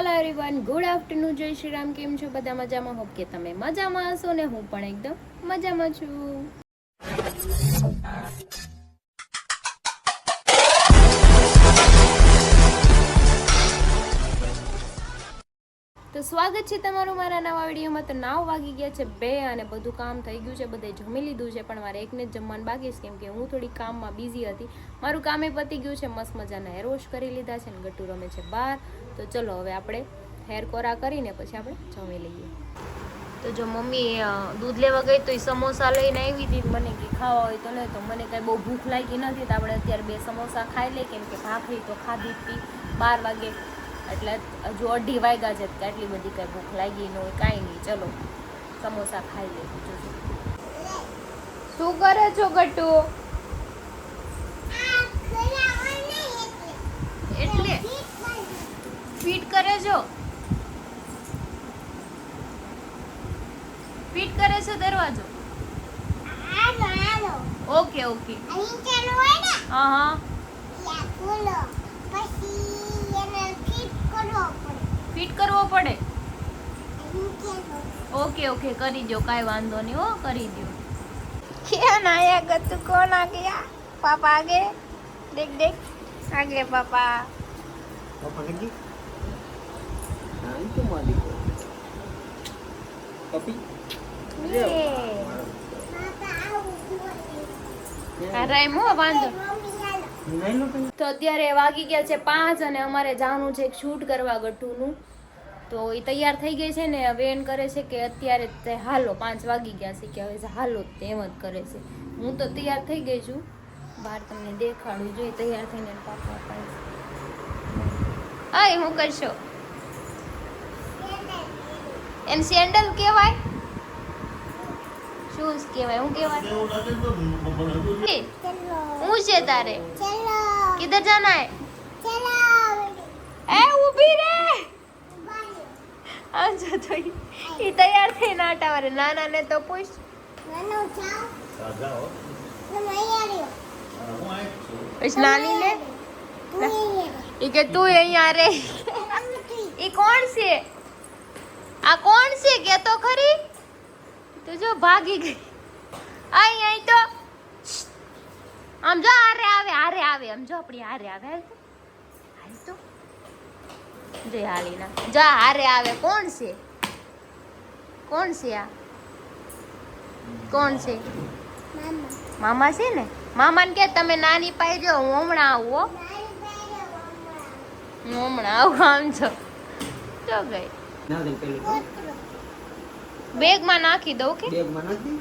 Hello everyone, good afternoon, જય શ્રી રામ. કેમ છો બધા? મજામાં? હોપ કે તમે મજામાં હશો ને હું પણ એકદમ મજામાં છું. તો સ્વાગત છે તમારું મારા નવા વિડીયોમાં. તો 9 વાગી ગયા છે 2 અને બધું કામ થઈ ગયું છે, બધે જમી લીધું છે, પણ મારે એકને જ જમવાનું બાકી છે કેમ કે હું થોડી કામમાં બિઝી હતી. મારું કામ એ પતી ગયું છે, મસ્ત મજાના હેર વોશ કરી લીધા છે ને ગટ્ટુ રમે છે બહાર. તો ચલો હવે આપણે હેર કોરા કરીને પછી આપણે જમી લઈએ. તો જો મમ્મી દૂધ લેવા ગઈ તો એ સમોસા લઈને આવી હતી. મને કે ખાવા હોય તો નહીં, તો મને કાંઈ બહુ ભૂખ લાગી નથી, તો આપણે અત્યારે 2 સમોસા ખાઈ લઈએ કેમ કે ભાખરી તો ખાધી હતી 12 વાગે, એટલે હજુ 2:30 વાગ્યા છે, એટલી બધી કાંઈ ભૂખ લાગી ન હોય, કાંઈ નહીં. ચલો સમોસા ખાઈ લઈએ. જોજો શું કરે છો ગટ્ટુ? એટલે ફિટ કરે છો? ફિટ કરે છે દરવાજો? Okay okay. હા હા. ફિટ કરવો પડે? ઓકે ઓકે, કરી દો, કાંઈ વાંધો નહીં હો, કરી દો. ક્યાં આયા ગત્તુ? કોણ આ ગયા? પાપા આગે દેખ દેખ, આગે પાપા. પાપા લગી હા ઈ તો માલી પપી રાઈમો વાંધો. તો અત્યારે વાગી ગયા છે 5 અને અમારે જવાનું છે એક શૂટ કરવા ગટ્ટુનું. તો એ તૈયાર થઈ ગઈ છે ને, હવે એમ કરે છે કે અત્યારે તે હાલો 5 વાગી ગયા છે કે હવે હાલો, તેમ જ કરે છે. હું તો તૈયાર થઈ ગઈ છું, બહાર તમને દેખાડું જોઈએ તૈયાર થઈને પાપા પાડે. હા, હું કરશો? એમ સેન્ડલ કહેવાય? શૂઝ કહેવાય? હું કહેવાય? હું છે તારે? કિધર જાના હે? એ ઊભી રે. આજો તો ઈ તૈયાર થઈને આટા વારે. નાના ને તો પૂછ. પછી નાની ને ઈ કે તું અહીંયા રે. ઈ કોણ છે? આ કોણ છે કે તો ખરી? તો જો ભાગી ગઈ. અહીં તો આમ જો હારે આવે, હારે આવે, આમ જો આપણી હારે આવે. હાલ તો જય હાલીના જા, હારે આવે. કોણ છે? કોણ છે આ? કોણ છે? મામા છે ને. મામાને કે તમે નાની પાઈ જો, હું હમણાં આવું હો. હું હમણાં આવું. આમ છો જો ગઈ. ના દે પેલી બેગમાં નાખી દઉં કે? બેગમાં નાખી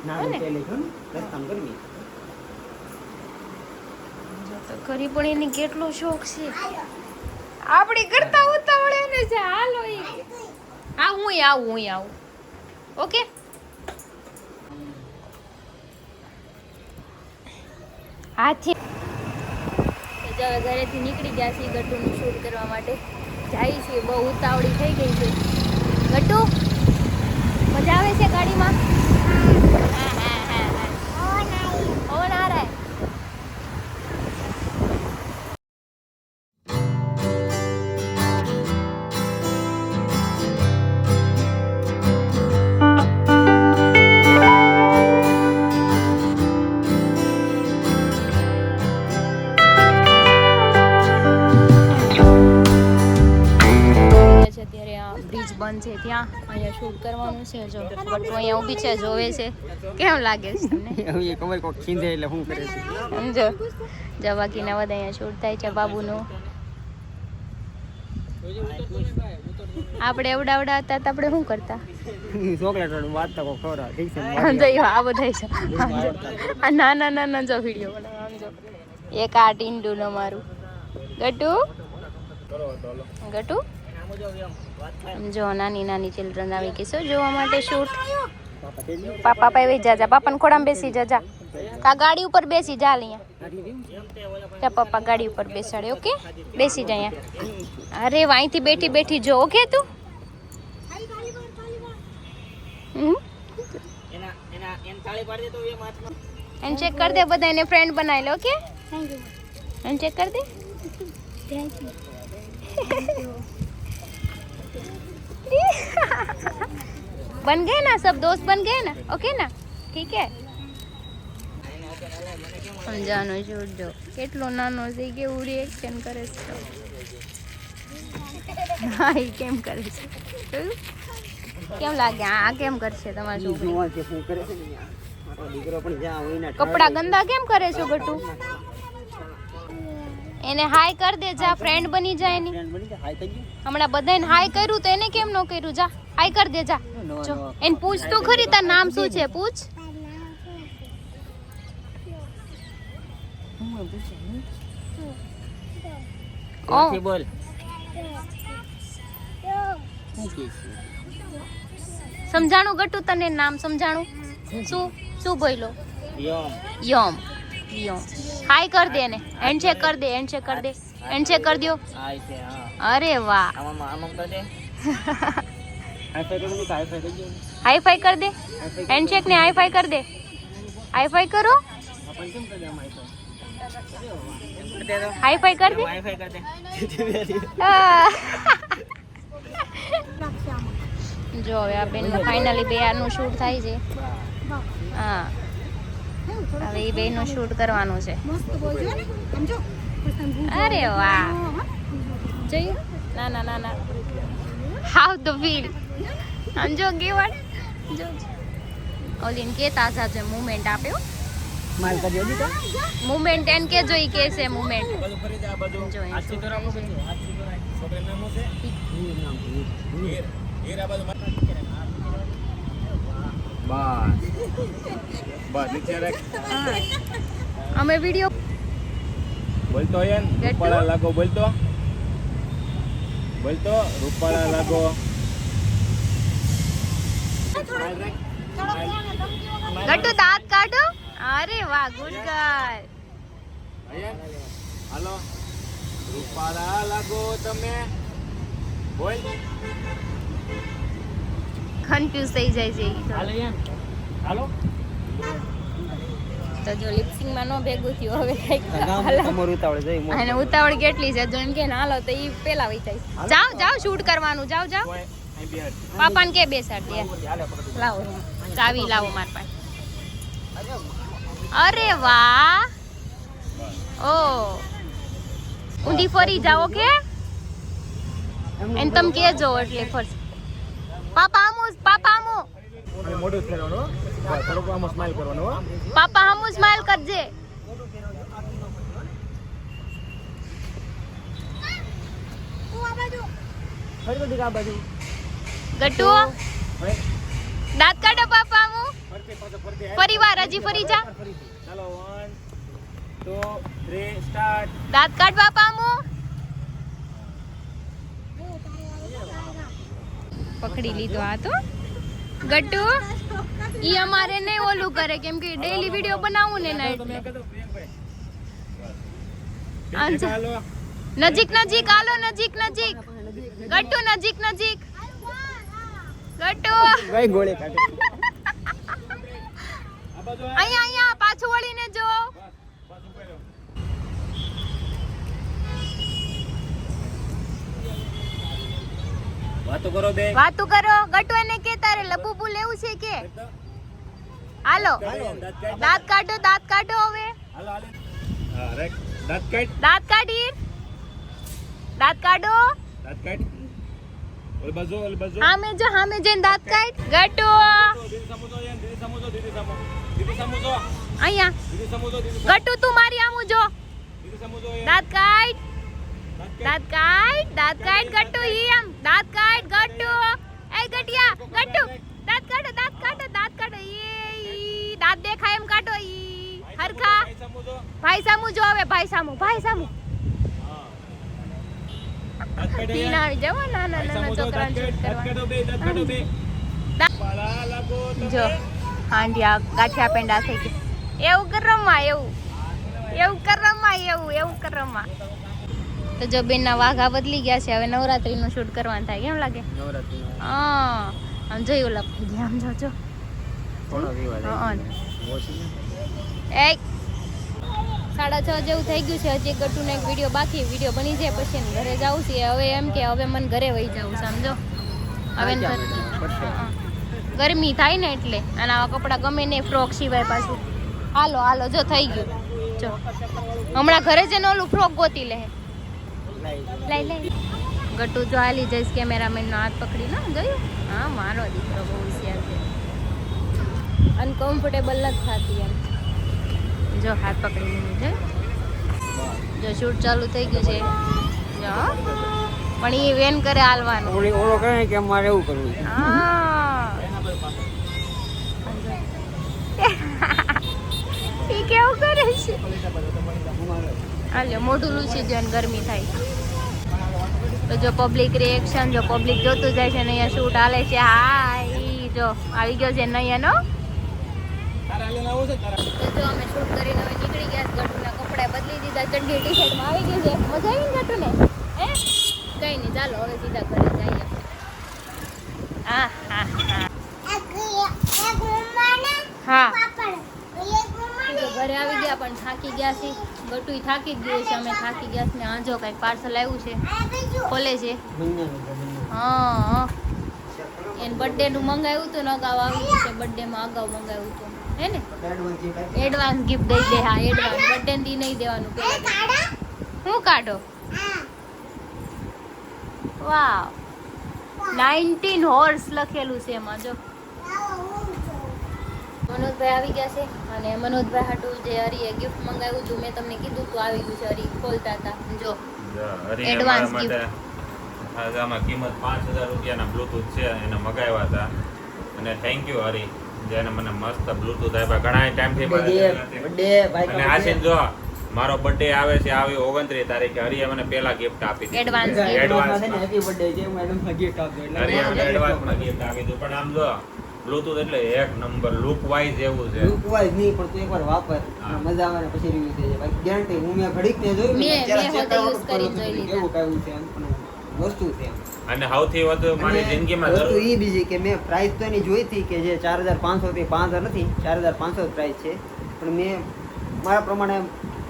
ના દે પેલી છો ને રસ્તામાં કરવી. તો કરી પણ એની કેટલો શોખ છે. આપણી કરતા ઉતાવળે ને છે. હાલો ઈ હા, હું આવું. ઓકે. હાથી જો ઘરેથી નીકળી ગયા છીએ ગટ્ટુનું શૂટ કરવા માટે. જાય છે, બહુ ઉતાવળી થઈ ગઈ છે. ગટ્ટુ મજા આવે છે ગાડીમાં? હા. ઓન આ રહા હે. બંધ છે ત્યાં, અહીંયા શૂટ કરવાનું છે. જો ગટ્ટુ અહીંયા ઊભી છે, જોવે છે. કેમ લાગે છે તમને? એ કમર કોક ખીંધે એટલે શું કરે છે સમજો. જવાકીના બધા અહીંયા શૂટ થાય છે બાબુનું. આપણે એવડા હતા તો આપણે શું કરતા? ચોકલેટ વાતતા કો ખવરા ઠીક છે. આ બધા છે આ નાના જો વિડીયો બનાવ. આમ જો એક આ ટીંડું નો મારું ગટ્ટુ. જો નાની ચિલ્ડ્રન આવી ગઈ છે જોવા માટે શૂટ. પાપા પાસે જા, પાપાને ખોડામાં બેસી જા. કા ગાડી ઉપર બેસી જા. અહીંયા પપ્પા ગાડી ઉપર બેસાડે. ઓકે, બેસી જા અહીંયા. અરે અહીંથી બેઠી જો. ઓકે તું એને ચેક કરી દે, બધા એને ફ્રેન્ડ બનાવી લે. ઓકે, એને ચેક કરી દે. बन गए ना सब दोस्त बन गए ना ओके ना ठीक है સમજાનો શૂટ જો કેટલો નાનો છે કેવું રિએક્શન કરે છે હા એ કેમ કરે છે જોયું? કેમ લાગે આ કેમ કરશે તમારા છોકરી જોવા કે શું કરે છે ને યાર. મારો દીકરો પણ જ્યાં હોય ને કપડા ગંદા કેમ કરે છો ગટુ એને હાય કર દે જા ફ્રેન્ડ બની જાય એની ફ્રેન્ડ બની જાય હાય થઈ ગયું. હમણાં બધાને હાય કર્યું તો એને કેમ ન કર્યું જા હાય કર દે જા નો, જો નો. એને પૂછ તો ખરી તાર નામ શું છે પૂછ ઓ ઓકે બોલ. શું કે છે? સમજાણું ગટુ તને નામ સમજાણું શું શું બોલ્યો યમ. યમ યમ હાય કર દે ને હેન્ડશેક કર દે હેન્ડશેક કર દે હેન્ડશેક કર દો હાય છે હા. અરે વાહ આમ કર દે. હાય ફાઈ કરી દે હાય ફાઈ કરી દે. હાઈ ફાઈ કર દે હેન્ડશેક ને હાઈ ફાઈ કર દે હાઈ ફાઈ કરો આપણ કેમ કરી દે આમ હાય ફાઈ? હાઈ ફાઈ કર દે હાય ફાઈ કર દે. જો હવે આ બેન ફાઇનલી બે આનું શૂટ થાય છે હા હવે એ બે નું શૂટ કરવાનું છે અરે વાહ જોયું ના ના ના ના હાઉ ધ ફીલ સમજો ગેવડ જો ઓલીન કે તાજા છે મુવમેન્ટ આપ્યો માલ કરી દે તો. મુવમેન્ટ એન કે જોઈ કે છે મુવમેન્ટ બધું ફરી દે આ બધું. જો અહીં હાથથી કરાવો છે. હાથથી કરાય. છોકરાનું નામ શું છે? હીર નામ છે. હીર. હીર આ બાજુ માથા નીચે રાખ. બસ નીચે રાખ. અમે વિડિયો બોલતો યન Get રૂપાળા to? લાગો બોલતો રૂપાળા લાગો ગટ્ટુ દાંત કાઢો અરે વાહ ગુડ ગર્લ અયન હાલો રૂપાળા લાગો તમે બોલ કન્ફ્યુઝ થઈ જાય છે ઈ તો. હાલો યાર. હાલો. તો જો લિપસિંગ માં નો ભેગું થયું હવે કઈક હાલો. તમારું ઉતાવળ જઈ મોં. અને ઉતાવળ કેટલી છે જો એમ કે હાલો તો ઈ પેલા વઈ જાય જાઓ જાઓ શૂટ કરવાનું જાઓ જાઓ કોઈ અહીં બેઠ પાપાને કે બેસાડ દે હાલે પકડ. લાવો ચાવી લાવો માર પાસે અરે વાહ ઓ ઊંધી ફરી જાઓ કે એને તમે કેજો એટલે ફરશે પાપા આમુ અને મોઢું ફેરવાનું હો. થોડુંક આમ સ્માઈલ કરવાનું હો. પાપા આમુ સ્માઈલ કરજે ફરી તો દીકા આ બાજુ. ગટ્ટુ દાંત કાઢો પાપા આમુ ફરતી પાછો ફરતી ફરી વાર હજી ફરી જા ચાલો 1 2 3 સ્ટાર્ટ દાંત કાઢ પાપા આમુ પકડી લીધો આ તો ગટ્ટુ ઈ અમારે નહીં ઓલું કરે કેમ કે ડેઈલી વિડિયો બનાવું ને ના એટલે આંજા. ચાલો નજીક નજીક આલો નજીક નજીક ગટ્ટુ નજીક નજીક ગટ્ટુ કઈ ગોળી કાઢે. આ બાજુ અહીંયા અહીંયા પાછું વળીને જો પાછું ફેરો વાતો કરો બે વાતું કરો ગટ્ટુ એને કે તારે લબુબુ લેવું છે કે હાલો દાંત કાઢો હવે હાલો હાલે હા રાઈટ દાંત કાઢ દાંત કાઢી દાંત કાઢો દાંત કાઢ ઓલ બાજુ હામે જઈને દાંત કાઢ ગટ્ટુ દીદી સમજો યાર દીદી સમજો દીદી સમજો અહીંયા દીદી સમજો દીદી ગટ્ટુ તું મારી આમું જો સમજો યાર દાંત કાઢ ગટ્ટુ ઈ આમ દાંત કાઢ ગટ્ટુ એ ગટિયા ગટ્ટુ દાંત કાઢો ઈ દાંત દેખાય એમ કાઢો ઈ હરખા સમજો ભાઈ સામુ જો હવે ભાઈ સામુ દાંત કાઢ પીન આવી જાવ નાના છોકરાને શૂટ દાંત કરવા કાઢો બે દાંત કાઢો બે પાલા લાગો તમે જો હાંડિયા ગાંઠિયા પેંડા થઈ ગયા એવું કર રમા તો જો બેનના વાઘા બદલી ગયા છે હવે નવરાત્રીનું શૂટ કરવાનું થાય કેમ લાગે નવરાત્રી હા આમ જોઈ ઓલા થઈ ગયા આમ જો થોડો વિવાદ હા એ 6:30 જેવું થઈ ગયું છે હજી ગટ્ટુનો એક વિડીયો બાકી વિડીયો બની જાય પછી એને ઘરે જવું છે હવે એમ કે હવે મને ઘરે વહી જવું સમજો હવે એને ઘરે- હા. ગરમી થાય ને એટલે અને આવા કપડાં ગમે ને ફ્રોક સિવાય પાછું. હાલો હાલો જો થઈ ગયું. જો હમણાં ઘરે જઈને ઓલું ફ્રોક ગોતી લે. લઈ લઈ ગટુ જો હાલી જઈશ કેમેરામેનનો હાથ પકડીને જોયું. હા મારો દીકરો બહુ હોશિયાર છે. અનકમ્ફર્ટેબલ નથી થતી એમ. જો હાથ પકડીને છે. જો શૂટ ચાલુ થઈ ગયું છે. જો પણ એ વેન કરે હાલવાનું. ઓલો કહે કે મારે એવું કરવું છે. હા એ કેવું કરે છે. હાલે મોઢું લૂછી જાય ને ગરમી થાય. તો જો પબ્લિક રિએક્શન, જો પબ્લિક જોતું જાય છે ને અહીંયા શૂટ હાલે છે. હા ઈ જો આવી ગયો છે નૈયાનો. તો જો અમે શૂટ કરીને હવે નીકળી ગયા. ગટુના કપડા બદલી દીધા, ચડ્ડી ટી શર્ટમાં આવી ગયું છે. મજા આવી ને ગટુને? હે કઈ નહીં, ચાલો હવે સીધા ઘરે જઈએ. હા હા હા તો ઘરે આવી ગયા પણ થાકી ગયા છે. ગટુય થાકી જ ગયું છે, અમે થાકી ગયા છે ને. આ જો કંઈક પાર્સલ આવ્યું છે, ખોલે છે. હા એને બર્થડેનું મંગાવ્યું હતું ને અગાઉ આવી ગયું છે. બર્થડેમાં અગાઉ મંગાવ્યું હતું હે ને. એડવાન્સ ગિફ્ટ દઈ દે. હા એડવાન્સ બર્થડે દી નહીં દેવાનું. હું કાઢો. વાવ 19 હોર્સ લખેલું છે એમાં. જો મનોજભાઈ આવી ગયા છે અને મનોજભાઈ હાટું જે હરીએ ગિફ્ટ મંગાવ્યું હતું મેં તમને કીધું હતું આવી ગયું છે. હરી ખોલતા હતા. જો એડવાન્સ ગિફ્ટ. આમાં કિંમત 5000 રૂપિયાના બ્લૂટૂથ છે, એને મગાવ્યા હતા અને થેન્ક યુ હરી, જેને મને મસ્ત બ્લૂટૂથ આપ્યા. ઘણા ટાઈમથી અને આશીષ જો મારો બર્થડે આવે છે, આવી 29 તારીખે. હરીએ મને પહેલા ગિફ્ટ આપી દીધી. એડવાન્સ હેપી બર્થડે છે હું એડવાન્સમાં ગિફ્ટ આપજો. હરીએ મને એડવાન્સમાં ગિફ્ટ આપી દીધું. પણ આમ જો બ્લૂટૂથ એટલે એક નંબર લુક વાઇઝ એવું છે. લુક વાઇઝ નહીં પણ તું એકવાર વાપર મજા આવે ને પછી રિવ્યુ થઈ જાય. બાકી ગેરંટી હું મેં ઘડીક ને જોયું મેં હોતે યુઝ કરી જોઈ લીધા. કેવું કાયું છે એમ પણ વસ્તુ છે એમ. અને સૌથી વધુ મારી જિંદગીમાં વસ્તુ એ બીજી કે મેં પ્રાઇસ તો એની જોઈ હતી કે જે 4500 થી 5000 નથી, 4500 પ્રાઇસ છે. પણ મેં મારા પ્રમાણે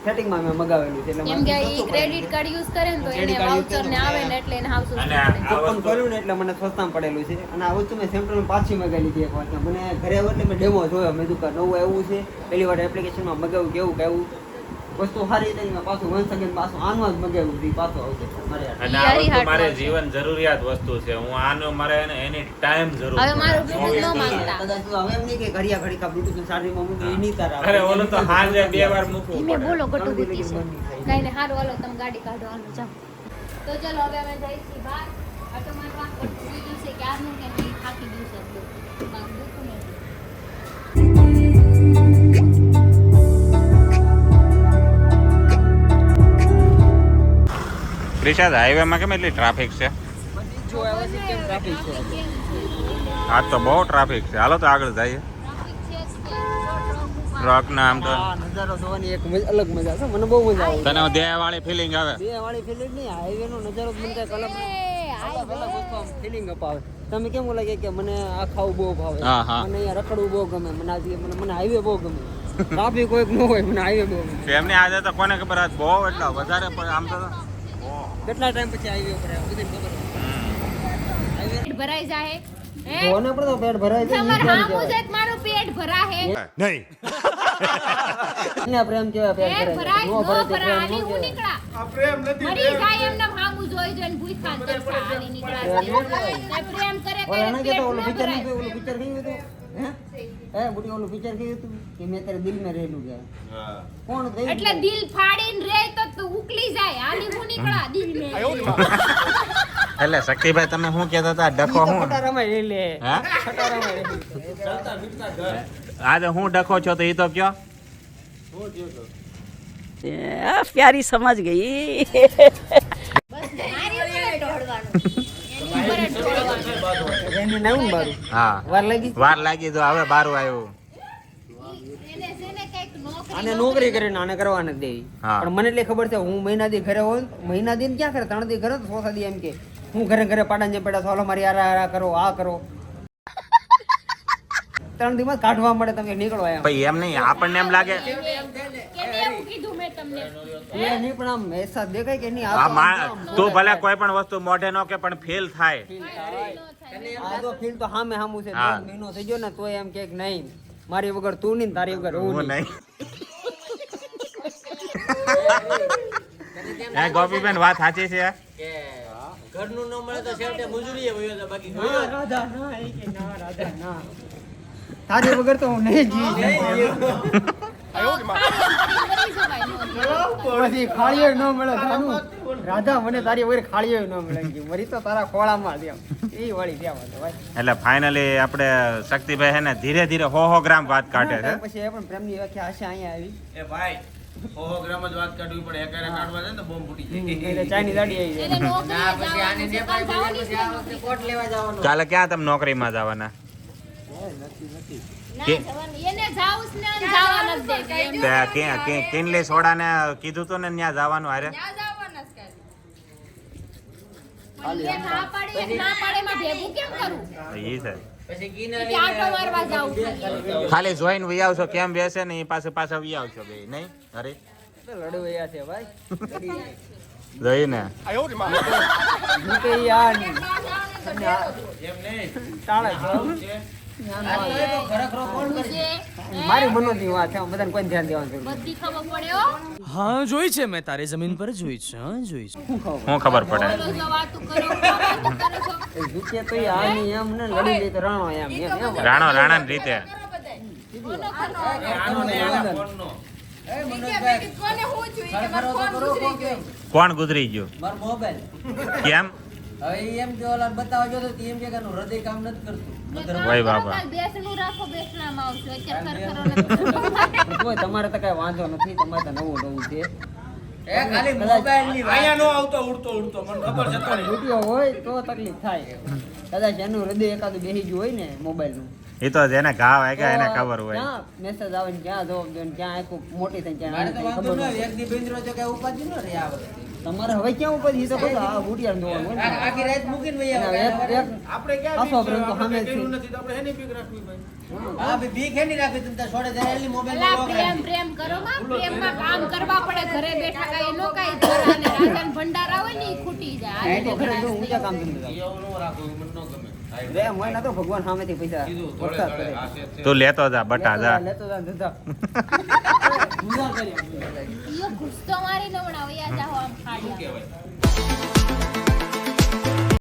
સેટિંગમાં મેં મગાવેલું છે એટલે કેમ કે ઈ ક્રેડિટ કાર્ડ યુઝ કરે ને તો એને વાઉચર ને આવે ને એટલે એને હાઉસ અને આ કૂપન વસ્તુ કર્યું ને એટલે મને સસ્તામાં પડેલું છે. અને આ વસ્તુ મેં સેમ્પલમાં પાછી મગાવી લીધી એક વાર. મને ઘરે આવ્યો એટલે મેં ડેમો જોયો. મેં દુકાન નવું એવું છે, પહેલી વાર એપ્લિકેશનમાં મગાવ્યું કેવું કેવું વસ્તુ સારી હતી. મેં પાછું 1 સેકન્ડ પાછું આનું જ મગાવ્યું હતું. પાછું આવશે મારે અને આ વસ્તુ મારે જીવન જરૂરિયાત વસ્તુ છે. હું આનો મારે એની ટાઈમ જરૂર હવે મારું છે. બ્લૂટૂથ ન માંગતા. કદાચ તું હવે એમ નહીં કે ઘડિયા ઘડી કા બ્લૂટૂથ ચાર્જિંગમાં મૂકી એ નહીં તારા અરે ઓલો તો હાજે 2 વાર મૂકવું ધીમે પડે. બોલો ગટુ ગુતી છે. કઈ ને હારું હાલો તમે ગાડી કાઢો હાલો જાઓ. તો ચલો હવે અમે જઈએ છીએ બહાર આટો મારવા. ગટુ બીજું છે કે આજનું કે નહીં થાકી ગયું છે એટલું. બાકી દુખતું નથી. ક્રિશાદ હાઈવેમાં કેમ એટલી ટ્રાફિક છે? જો આવે છે કેમ ટ્રાફિક છે. આજ તો બહુ ટ્રાફિક છે. હાલો તો આગળ જઈએ. ટ્રક ના આમ તો આ નજારો જોવાની એક અલગ મજા છે. મને બહુ મજા આવે. તને દેહ વાળી ફિલિંગ આવે. બે વાળી ફિલિંગ નહીં, હાઈવે નો નજારો મને કઈક અલગ ફિલિંગ અપાવે. તમે કેમ લાગે કે મને આ ખાવું બહુ ભાવે, હા, હા. મને અહીંયા રખડવું બહુ ગમે, મને હાઈવે બહુ ગમે. ટ્રાફિક કોઈક ન હોય, મને હાઈવે બહુ ગમે. એમની આજે તો કોને ખબર આજ બહુ એટલા વધારે પણ આમ તો કેટલા ટાઈમ પછી હાઈવે ઉપર આવ્યા બધી ખબર હાઈવે પેટ ભરાઈ જાય હે જોને પણ તો પેટ ભરાય છે. તમાર હામું છે કે મારું પેટ ભરાહે નહીં. એને પ્રેમ કહેવાય. પેટ પેટ ભરાય નો નો ભરાય તો ભરાય પ્રેમ આલી ન હું કહેવાય. નીકળા આ પ્રેમ નથી. મરી જાય એમને હામું જોઈ જોઈને ભૂખા તરસા આલી નીકળા છે. પ્રેમ કરે ઓલા કરે ના પેટ કહેતા ઓલું ન પિક્ચર નહીં ભરાય. જોયું, ઓલું પિક્ચર કયું હતું હે બુટી ઓલું પિક્ચર કયું હતું કે મેં તારે દિલ મેં રહેલું કે કોણ હતું? એટલે દિલ ફાડીને રે તો ઉકલી જાય આલી હું નીકળા દિલ મે. એટલે શક્તિભાઈ તમે શું કહેતા હતા? ડખો શું? ખટારામાં રહી લે. હે? ખટારામાં રહી લે. આજે હું ડખો છો તો એ તો કયો. प्यारी समझ गई બસ મારી ઉપર ઢોળવાનું એની ઉપર ઢોળવાનું. એને નવું બારું હા વાર લાગી. વાર લાગી તો હવે બારું આવ્યું. એને કઈક નોકરી આને નોકરી કરીને આને કરવા નથી દેવી. હા. પણ મને એટલી ખબર છે હું મહિના દી ઘરે હોય, મહિના દી ક્યાં કરે 3 દી ઘરે તો 6 દી એમ કે હું ઘરે ઘરે પાડા જે પડ્યા હાલો મારી આરા કરો આ કરો. 3 દી માં કાઢવા મળે તમે નીકળો એમ. ભાઈ એમ નહીં, આપણને એમ લાગે કેને એવું કીધું મેં તમને એમને એ નહીં પણ આમ એસા દેખાય કે નહીં આ તું ભલે કોઈ પણ વસ્તુ મોઢે નો કે પણ ફીલ થાય. આ તો ફીલ તો સામે સામું છે. હા. 2 મહિનો થઈ ગયો ને તોય એમ કે નહીં મારી વગર તું નહીં ને તારી વગર હું હું નહીં. નહીં. હે ગોપીબેન વાત સાચી છે. ઘરનું ન મળે તો છેવટે મજૂરીએ વયો જાય, બાકી ના, રાધા ના, એ કે ના, રાધા ના. તારી વગર તો હું નહીં જીવી પછી ખાળીઓ ન મળે જાનું. રાધા મને તારી વગર ખાળીઓ ન મળે કે મરી તો તારા ખોળામાં દે એ વળી દેવા તો ભાઈ. એટલે ફાઇનલી આપણે શક્તિભાઈ હે ને ધીરે ધીરે 100 ગ્રામ વાત કાઢે છે. પછી એ પણ પ્રેમની વ્યાખ્યા આશા અહીંયા આવી. એ ભાઈ 100 ગ્રામ જ વાત કાઢવી પડે, એકારે કાઢવા જાય ને બોમ્બ ફૂટી જાય. એટલે ચાની દાડી આવી એને જાય. ના, પછી આને નોકરી નેપાળ જવાનું છે, આ વખતે કોટ લેવા જવાનું. કાલે ક્યાં તમે નોકરીમાં જવાના? એને જાવું જ ને જવા નથી દે કિનલી સોડાને કીધું તું ને ત્યાં જવાનું હારે. ના પાડે ના પાડે માં ભેગું કેમ કરું ઈ છે. પછી કે કિનારી આટો મારવા જાવું ખાલી. ખાલી જોઈને વી આવશો કેમ બેસે ને એ પાછા વી આવશો બે નહીં અરે તો લડવૈયા છે ભાઈ. જોઈને હું તો ઈ આ નહીં. તમને આ એમ નહીં. ટાળે છે. આ તો એ તો ખરેખર કોણ કરશે? મારી મનોની વાત છે બધાને કોઈ ધ્યાન દેવાનું જરૂર બધી ખબર પડે હો हाँ જોઈ છે મેં તારી જમીન પર જોઈ છે હા જોઈ છે શું ખાવ હું ખબર પડે. બોલો જો વાતું કરો વાતું કરો છો જીતે તો ઈ આ નહીં એમ ને લડી લે તો રાણો એમ એમ રાણાની રીતે બોલો ખરો આનો ને આના ફોનનો. એ મનોજભાઈ, ખરેખર તો કરો કોક એમ. કોણ ગુજરી ગયું મારો મોબાઈલ. કેમ? હવે ઈ એમ કે ઓલા બતાવવા ગયો તો ઈ એમ કે કે આનું હૃદય કામ નથી કરતું. ઓય બાબા. બેસનું રાખો બેસનામાં આવશો અત્યારે ખરો તોય તમારે તો કઈ વાંધો નથી તમારે તો નવું છે એ ખાલી મોબાઈલની વાત. વિડીયો હોય તો તકલીફ થાય કદાચ એનું હૃદય એકાદું બેસી ગયું હોય ને મોબાઈલનું એ તો જેને ઘા વાગ્યા એને ખબર હોય. ક્યાં મેસેજ આવે ને ક્યાં જવાબ દો ને ક્યાં આખું મોટી થાય મારે ક્યાં તો નાની થાય વાંધો ખબર ન ન હોય. એક દી બેંદરો છે કે ઉપાધિ ન રહે આ વખતે. હોય. તમારે હવે ક્યાં ઉપર ઈ તો કહો આ બુટિયાને જોવાનું હોય ને. આખી રાત મૂકીને વહી અને આવે. એક આસો પ્રેમ તો સામે જ છે. હા, ભઈ ભીખ એની રાખી તું તાર છોડે જાય એલી મોબાઈલ પેલા માં પ્રેમ પ્રેમ કરો માં પ્રેમમાં કામ કરવા પડે ઘરે બેઠા કાઈ નો કાઈ ધરાને રાજાન ભંડારા હોય ને ઈ ખૂટી જાય આ તો ખરે જો ઊંચા કામ કરી પ્રેમ હોય ને તો ભગવાન સામેથી પૈસા વરસાદ કરે. તું લેતો જા બટા જા. લેતો જા ધંધા. ગુના કરી ઈયો ઘૂસતો મારી ન વણાવ યા જાવ આમ ખાડ્યા